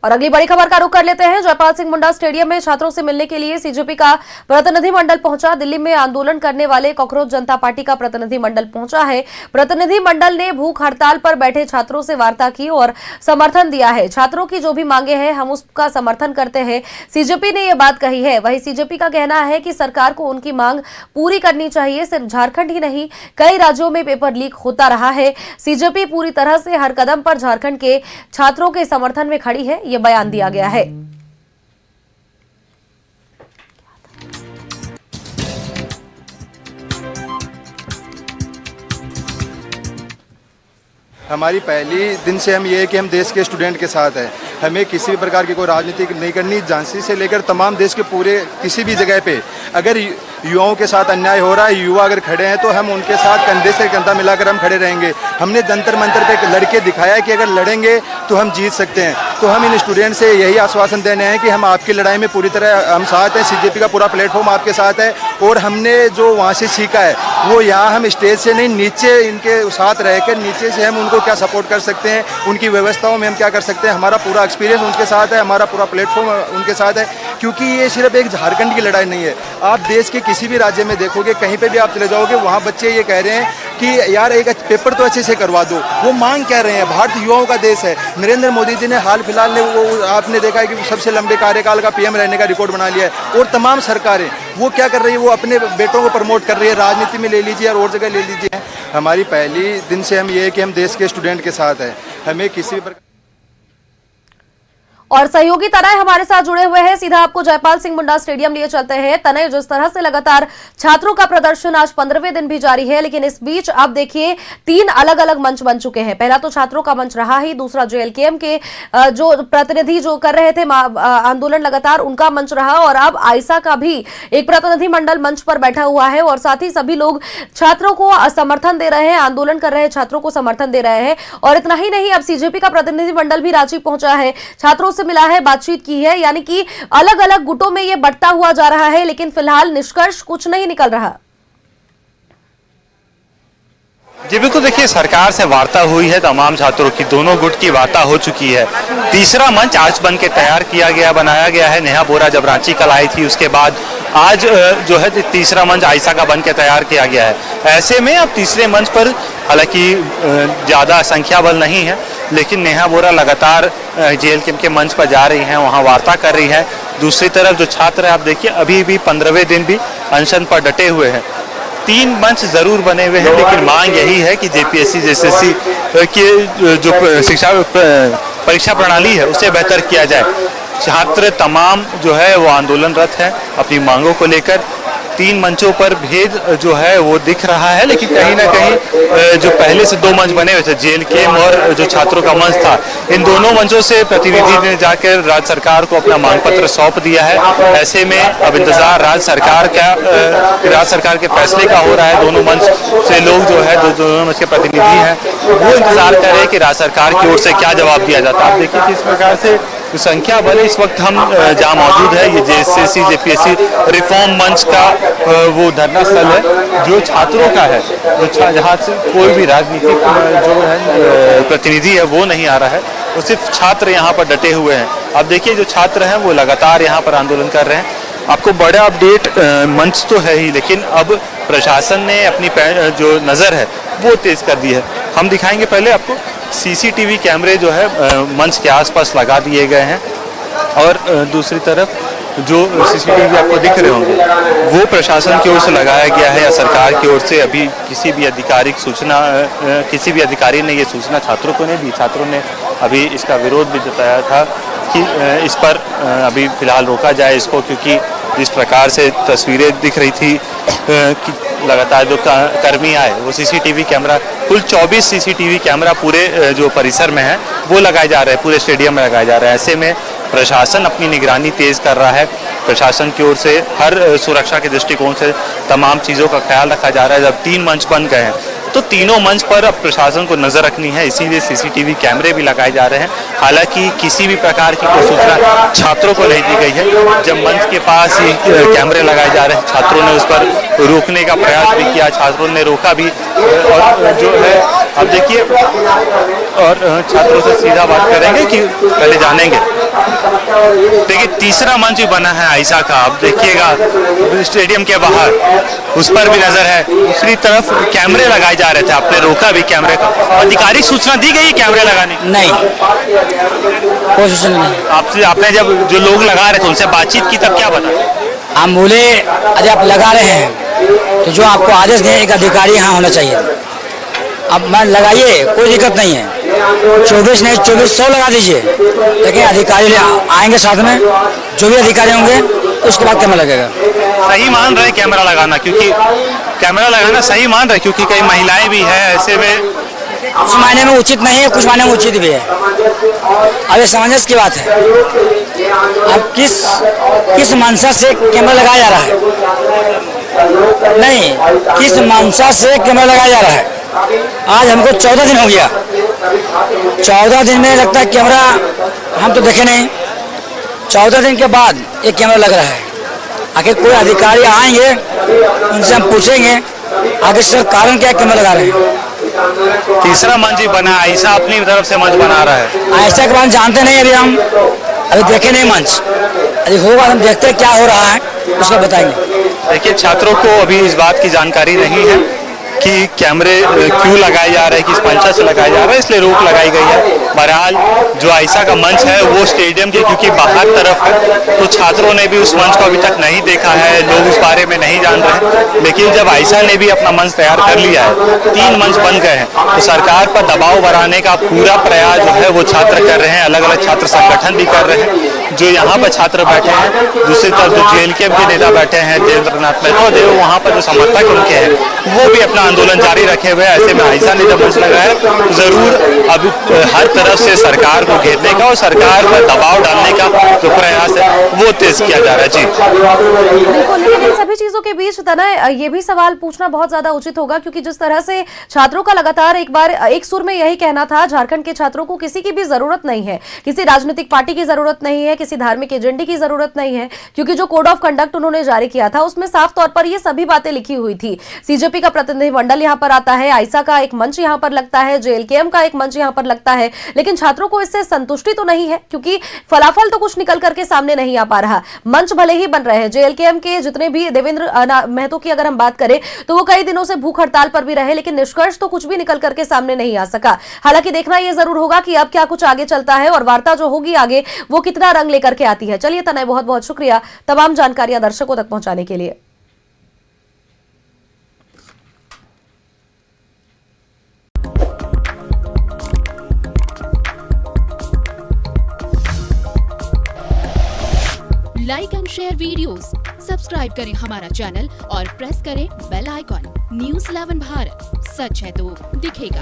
और अगली बड़ी खबर का रुख कर लेते हैं। जयपाल सिंह मुंडा स्टेडियम में छात्रों से मिलने के लिए सीजेपी का प्रतिनिधिमंडल पहुंचा। दिल्ली में आंदोलन करने वाले कॉकरोच जनता पार्टी का प्रतिनिधिमंडल पहुंचा है। प्रतिनिधिमंडल ने भूख हड़ताल पर बैठे छात्रों से वार्ता की और समर्थन दिया है। छात्रों की जो भी मांगे हैं हम उसका समर्थन करते हैं, सीजेपी ने यह बात कही है। वहीं सीजेपी का कहना है कि सरकार को उनकी मांग पूरी करनी चाहिए। सिर्फ झारखंड ही नहीं, कई राज्यों में पेपर लीक होता रहा है। सीजेपी पूरी तरह से हर कदम पर झारखंड के छात्रों के समर्थन में खड़ी है, ये बयान दिया गया है। हमारी पहली दिन से हम ये है कि हम देश के स्टूडेंट के साथ हैं। हमें किसी भी प्रकार की कोई राजनीति नहीं करनी। झांसी से लेकर तमाम देश के पूरे किसी भी जगह पे अगर युवाओं के साथ अन्याय हो रहा है, युवा अगर खड़े हैं तो हम उनके साथ कंधे से कंधा मिलाकर हम खड़े रहेंगे। हमने जंतर मंतर पे लड़के दिखाया है कि अगर लड़ेंगे तो हम जीत सकते हैं। तो हम इन स्टूडेंट से यही आश्वासन देने हैं कि हम आपकी लड़ाई में पूरी तरह हम साथ हैं। सीजेपी का पूरा प्लेटफॉर्म आपके साथ है और हमने जो वहाँ से सीखा है वो यहाँ हम स्टेज से नहीं, नीचे इनके साथ रहकर नीचे से हम उनको क्या सपोर्ट कर सकते हैं, उनकी व्यवस्थाओं में हम क्या कर सकते हैं। हमारा पूरा एक्सपीरियंस उनके साथ है, हमारा पूरा प्लेटफॉर्म उनके साथ है। क्योंकि ये सिर्फ एक झारखंड की लड़ाई नहीं है। आप देश के किसी भी राज्य में देखोगे, कहीं पे भी आप चले जाओगे, वहाँ बच्चे ये कह रहे हैं कि यार एक पेपर तो अच्छे से करवा दो। वो मांग कह रहे हैं। भारत युवाओं का देश है। नरेंद्र मोदी जी ने हाल फिलहाल में वो आपने देखा है कि सबसे लंबे कार्यकाल का पीएम रहने का रिकॉर्ड बना लिया है। और तमाम सरकारें वो क्या कर रही है, वो अपने बेटों को प्रमोट कर रही है। राजनीति में ले लीजिए और जगह ले लीजिए। हमारी पहली दिन से हम ये है कि हम देश के स्टूडेंट के साथ हैं। हमें किसी भी और सहयोगी तनय हमारे साथ जुड़े हुए हैं। सीधा आपको जयपाल सिंह मुंडा स्टेडियम लिए चलते हैं। तनय, जिस तरह से लगातार छात्रों का प्रदर्शन आज 15वें दिन भी जारी है, लेकिन इस बीच अब देखिए 3 अलग अलग मंच बन चुके हैं। पहला तो छात्रों का मंच रहा ही, दूसरा जेएलकेएम के जो प्रतिनिधि जो कर रहे थे आंदोलन लगातार, उनका मंच रहा, और अब आयसा का भी एक प्रतिनिधिमंडल मंच पर बैठा हुआ है। और साथ ही सभी लोग छात्रों को समर्थन दे रहे हैं, आंदोलन कर रहे छात्रों को समर्थन दे रहे हैं। और इतना ही नहीं, अब सीजेपी का प्रतिनिधिमंडल भी रांची पहुंचा है, छात्रों से मिला है, बातचीत की है। यानी कि अलग अलग गुटों में यह बढ़ता हुआ जा रहा है, लेकिन फिलहाल निष्कर्ष कुछ नहीं निकल रहा। जी बिल्कुल, देखिए सरकार से वार्ता हुई है, तमाम छात्रों की दोनों गुट की वार्ता हो चुकी है। तीसरा मंच आज बन के तैयार किया गया, बनाया गया है। नेहा बोरा जब रांची कल आई थी, उसके बाद आज जो है तीसरा मंच आयसा का बन के तैयार किया गया है। ऐसे में अब तीसरे मंच पर हालांकि ज़्यादा संख्या बल नहीं है, लेकिन नेहा बोरा लगातार जेएलकेएम के मंच पर जा रही हैं, वहाँ वार्ता कर रही है। दूसरी तरफ जो छात्र है, आप देखिए अभी भी 15वें दिन भी अनशन पर डटे हुए हैं। 3 मंच जरूर बने हुए हैं, लेकिन मांग यही है कि जेपीएससी जेएसएससी की जो शिक्षा परीक्षा प्रणाली है उसे बेहतर किया जाए। छात्र तमाम जो है वो आंदोलनरत है अपनी मांगों को लेकर। 3 मंचों पर भेद जो है वो दिख रहा है, लेकिन कहीं ना कहीं जो पहले से 2 मंच बने हुए थे, जेएलकेएम और जो छात्रों का मंच था, इन दोनों मंचों से प्रतिनिधि ने जाकर राज्य सरकार को अपना मांग पत्र सौंप दिया है। ऐसे में अब इंतजार राज्य सरकार के फैसले का हो रहा है। दोनों मंच से लोग जो है, दोनों मंच के प्रतिनिधि हैं, वो इंतजार कर रहे हैं कि राज्य सरकार की ओर से क्या जवाब दिया जाता है। आप देखिए किस प्रकार से संख्या बल इस वक्त हम जहाँ मौजूद है, ये जेएसएससी जेपीएससी रिफॉर्म मंच का वो धरना स्थल है जो छात्रों का है, जहाँ से कोई भी राजनीतिक जो है प्रतिनिधि है वो नहीं आ रहा है, वो सिर्फ छात्र यहाँ पर डटे हुए हैं। अब देखिए जो छात्र हैं वो लगातार यहाँ पर आंदोलन कर रहे हैं। आपको बड़ा अपडेट मंच तो है ही, लेकिन अब प्रशासन ने अपनी जो नज़र है वो तेज कर दी है। हम दिखाएंगे पहले आपको सीसीटीवी कैमरे जो है मंच के आसपास लगा दिए गए हैं, और दूसरी तरफ जो सीसीटीवी आपको दिख रहे होंगे वो प्रशासन की ओर से लगाया गया है या सरकार की ओर से। अभी किसी भी अधिकारी ने ये सूचना छात्रों को नहीं दी। छात्रों ने अभी इसका विरोध भी जताया था कि इस पर अभी फिलहाल रोका जाए इसको, क्योंकि जिस प्रकार से तस्वीरें दिख रही थी कि लगातार जो कर्मी आए वो सीसीटीवी कैमरा, कुल 24 सीसीटीवी कैमरा पूरे जो परिसर में है वो लगाए जा रहे हैं, पूरे स्टेडियम में लगाए जा रहे हैं। ऐसे में प्रशासन अपनी निगरानी तेज कर रहा है। प्रशासन की ओर से हर सुरक्षा के दृष्टिकोण से तमाम चीज़ों का ख्याल रखा जा रहा है। जब 3 मंच बन गए हैं तो तीनों मंच पर अब प्रशासन को नजर रखनी है, इसीलिए सीसीटीवी कैमरे भी लगाए जा रहे हैं। हालांकि किसी भी प्रकार की कोई सूचना छात्रों को नहीं दी गई है। जब मंच के पास ही कैमरे लगाए जा रहे हैं, छात्रों ने उस पर रोकने का प्रयास भी किया, छात्रों ने रोका भी, और जो है अब देखिए, और छात्रों से सीधा बात करेंगे कि पहले जानेंगे देखिए तीसरा मंच भी बना है आयशा का, आप देखिएगा स्टेडियम के बाहर, उस पर भी नजर है। दूसरी तरफ कैमरे लगाए जा रहे थे, आपने रोका भी कैमरे को। आधिकारिक सूचना दी गई कैमरे लगाने की? नहीं, कोई सूचना नहीं। आपसे आपने जब जो लोग लगा रहे थे उनसे बातचीत की तब क्या बता? हम बोले अरे आप लगा रहे हैं तो जो आपको आदेश दें एक अधिकारी यहाँ होना चाहिए। अब मैं लगाइए, कोई दिक्कत नहीं है, 24 नहीं 2400 लगा दीजिए, लेकिन अधिकारी आएंगे साथ में, जो भी अधिकारी होंगे उसके बाद कैमरा लगेगा। सही मान रहे कैमरा लगाना, क्योंकि कैमरा लगाना सही मान रहे, क्योंकि कई महिलाएं भी हैं ऐसे में। कुछ मायने में उचित नहीं है, कुछ मायने में उचित भी है। अब ये समंजस की बात है, अब किस मंशा से कैमरा लगाया जा रहा है, नहीं किस मंशा से कैमरा लगाया जा रहा है। आज हमको 14 दिन हो गया, 14 दिन में लगता है कैमरा हम तो देखे नहीं, 14 दिन के बाद ये कैमरा लग रहा है। आखिर कोई अधिकारी आएंगे, उनसे हम पूछेंगे आखिर सर कारण क्या कैमरा लगा रहे हैं। तीसरा मंच ही बना, आयशा अपनी तरफ से मंच बना रहा है। आयशा के बारे में जानते नहीं, अभी हम देखे नहीं मंच, अभी होगा हम देखते हैं क्या हो रहा है, उसको बताएंगे। देखिए छात्रों को अभी इस बात की जानकारी नहीं है कि कैमरे क्यों लगाए जा रहे हैं, किस मंशा से लगाए जा रहे हैं, इसलिए रोक लगाई गई है। बहरहाल जो आयशा का मंच है वो स्टेडियम के क्योंकि बाहर तरफ है, तो छात्रों ने भी उस मंच को अभी तक नहीं देखा है, लोग उस बारे में नहीं जान रहे हैं। लेकिन जब आयशा ने भी अपना मंच तैयार कर लिया है, 3 मंच बन गए हैं, तो सरकार पर दबाव बनाने का पूरा प्रयास जो है वो छात्र कर रहे हैं। अलग अलग छात्र संगठन भी कर रहे हैं, जो यहाँ पर छात्र बैठे हैं, दूसरी तरफ जो JLKM के नेता बैठे हैं, देवेंद्रनाथ महतो, वहाँ पर जो समर्थक उनके हैं वो भी अपना आंदोलन जारी रखे हुए। ऐसे में आयशा ने जब मंच लगाया तो जरूर अब हर तरफ से सरकार को घेरने का और सरकार पर दबाव डालने का जो प्रयास है वो तेज किया जा रहा है। जी बिल्कुल, लेकिन इन सभी चीजों के बीच तनय ये भी सवाल पूछना बहुत ज्यादा उचित होगा, क्योंकि जिस तरह से छात्रों का लगातार एक सुर में यही कहना था, झारखंड के छात्रों को किसी की भी जरूरत नहीं है, किसी राजनीतिक पार्टी की जरूरत नहीं है, किसी धार्मिक एजेंडे की जरूरत नहीं है, क्योंकि जो कोड ऑफ कंडक्ट उन्होंने जारी किया था उसमें साफ तौर पर ये सभी बातें लिखी हुई थी। सीजेपी का प्रतिनिधिमंडल यहाँ पर आता है, आयशा का एक मंच यहाँ पर लगता है, JLKM का एक मंच यहाँ पर लगता है, लेकिन छात्रों को इससे संतुष्टि तो नहीं है, क्योंकि फलाफल तो कुछ निकल करके सामने नहीं आ पा रहा। मंच भले ही बन रहे हैं, JLKM के जितने भी देवेंद्र महतो की अगर हम बात करें तो वो कई दिनों से भूख हड़ताल पर भी रहे, लेकिन निष्कर्ष तो कुछ भी निकल करके सामने नहीं आ सका। हालांकि देखना यह जरूर होगा कि अब क्या कुछ आगे चलता है और वार्ता जो होगी आगे वो कितना रंग लेकर के आती है। चलिए तनय, बहुत बहुत शुक्रिया तमाम जानकारियां दर्शकों तक पहुंचाने के लिए। Like and share videos, subscribe करें हमारा चैनल और प्रेस करें बेल आइकॉन। News 11 भारत, सच है तो दिखेगा।